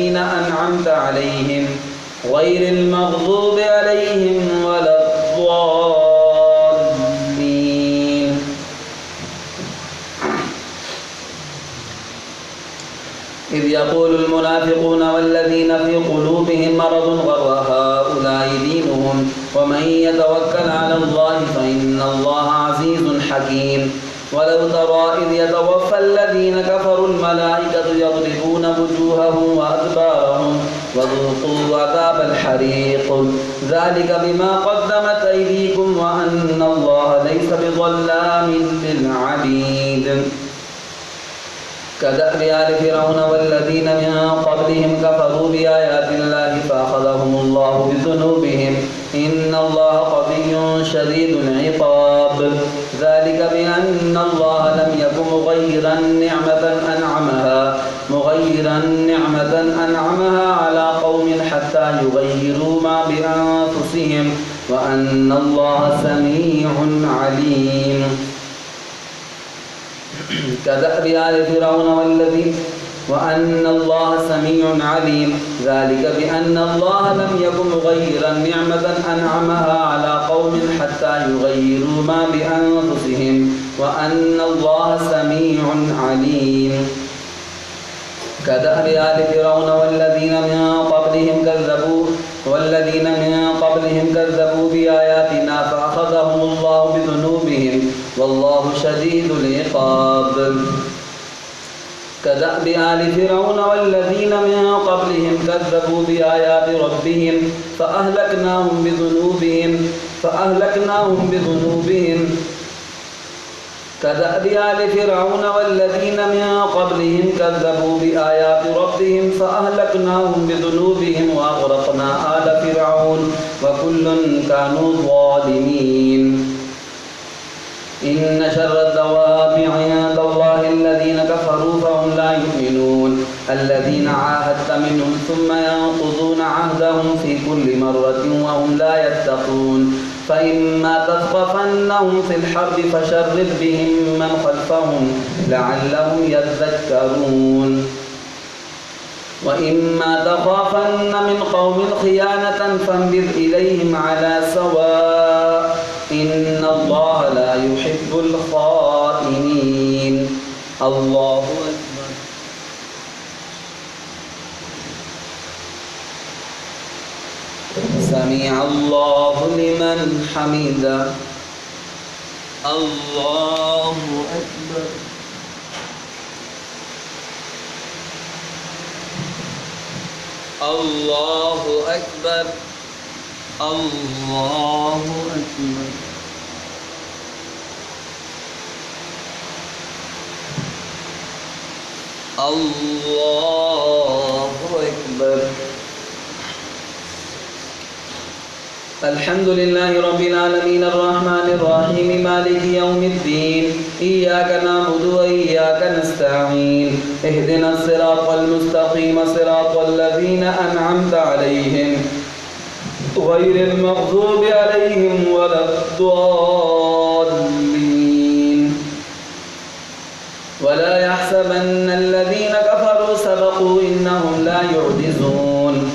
الذين أنعمت عليهم غير المغضوب عليهم ولا الضالين. إذ يقول المنافقون والذين في قلوبهم مرض غر هؤلاء دينهم ومن يتوكل على الله فإن الله عزيز حكيم. ولو ترى إذ يتوفى الذين كفروا الملائكة يضربون وجوههم وأدبارهم وذوقوا عذاب الحريق ذلك بما قدمت أيديكم وأن الله ليس بظلام للعبيد. كدأب آل فرعون والذين من قبلهم كفروا بآيات الله فأخذهم الله بذنوبهم إن الله قوي شديد العقاب. ذلك بأن الله لم يكن مغيرا نعمة أنعمها على قوم حتى يغيروا ما بأنفسهم وأن الله سميع عليم. كدأب آل فرعون وأن الله سميع عليم. ذلك بأن الله لم يكن مغيرا نعمة أنعمها على قوم حتى يغيروا ما بأنفسهم وأن الله سميع عليم. كدأب آل فرعون والذين من قبلهم كذبوا بآياتنا فأخذهم الله بذنوبهم والله شديد العقاب. كدأب آل فرعون والذين من قبلهم كذبوا بآيات ربهم فأهلكناهم بذنوبهم كدأب آل فرعون والذين من قبلهم كذبوا بآيات ربهم فأهلكناهم بذنوبهم وأغرقنا آل فرعون وكل كانوا ظالمين. إن شر الدواب عند الله الذين كفروا فهم لا يؤمنون الذين عاهدت منهم ثم ينقضون عهدهم في كل مرة وهم لا يتقون. فإما تثقفنهم في الحرب فشرد بهم من خلفهم لعلهم يذكرون. وإما تخافن من قوم خيانة فانبذ إليهم على سواء إن الله لا يحب الخائنين. الله أكبر. سمع الله لمن حمده. الله أكبر. الله أكبر. الله أكبر. الله أكبر. الحمد لله رب العالمين الرحمن الرحيم مالك يوم الدين إياك نعبد وإياك نستعين اهدنا الصراط المستقيم صراط الذين أنعمت عليهم غير المغضوب عليهم ولا الضالين. ولا يحسبن الذين كفروا سبقوا إنهم لا يعجزون.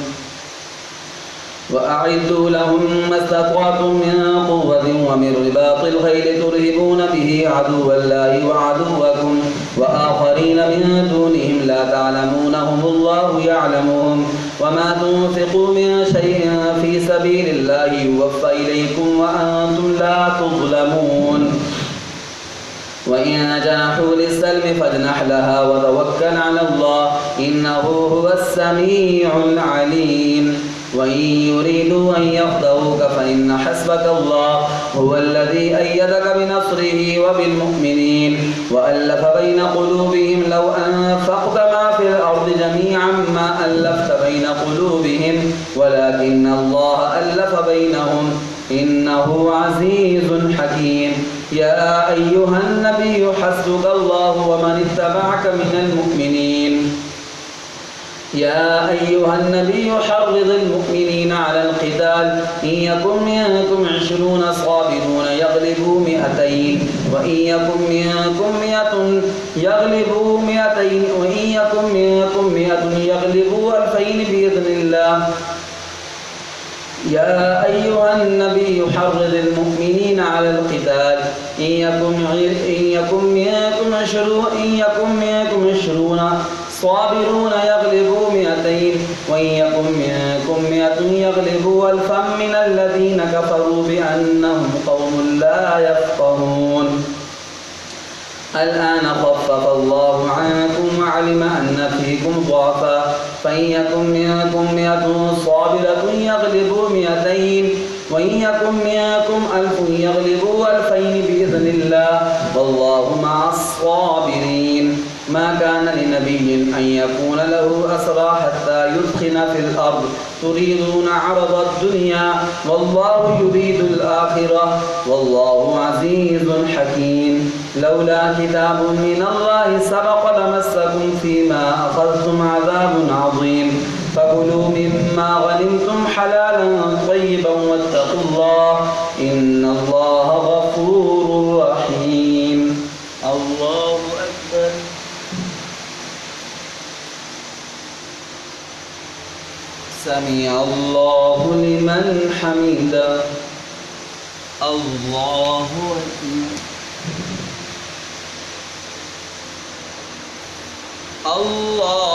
وأعدوا لهم ما استطعتم من قوة ومن رباط الخيل ترهبون به عدو الله وعدوكم وآخرين من دونهم لا تعلمونهم الله يعلمهم وما تنفقوا من شيء في سبيل الله يوفى إليكم وأنتم لا تظلمون. وإن جنحوا للسلم فاجنح لها وتوكل على الله إنه هو السميع العليم. وإن يريدوا أن يخدعوك فإن حسبك الله هو الذي أيدك بنصره وبالمؤمنين وألف بين قلوبهم لو أنفقت ما في الأرض جميعا ما ألفت بين قلوبهم ولكن الله ألف بينهم إنه عزيز حكيم. يا أيها النبي حسبك الله ومن اتبعك من المؤمنين. يا أيها النبي حرض المؤمنين على القتال إن يكن منكم 20 صابرون يغلبوا 200 وإن يكن منكم 100 يغلبوا 200 وإن يكن منكم 100 يغلبوا 2000 الفين بإذن الله. يا أيها النبي حرض المؤمنين على القتال إن يكن منكم 20 صابرون يغلبوا 200 وإن يكن منكم 100 يغلبوا 1000 من الذين كفروا بأنهم قوم لا يفقهون. الآن خفف الله عنكم وعلم أن فيكم ضعفا فإن يكن منكم 100 صابرة يغلبوا 200 وإن يكن منكم 1000 يغلبوا 2000 بإذن الله والله مع الصابرين. ما كان لنبي أن يكون له أسرى حتى يثخن في الأرض تريدون عرض الدنيا والله يريد الآخرة والله عزيز حكيم. لولا كتاب من الله سبق لمسكم فيما أخذتم عذاب عظيم فكلوا مما غنمتم حلالا طيبا واتقوا الله إن الله غفور رحيم. الله أكبر. سمع الله لمن حمده. الله أكبر. الله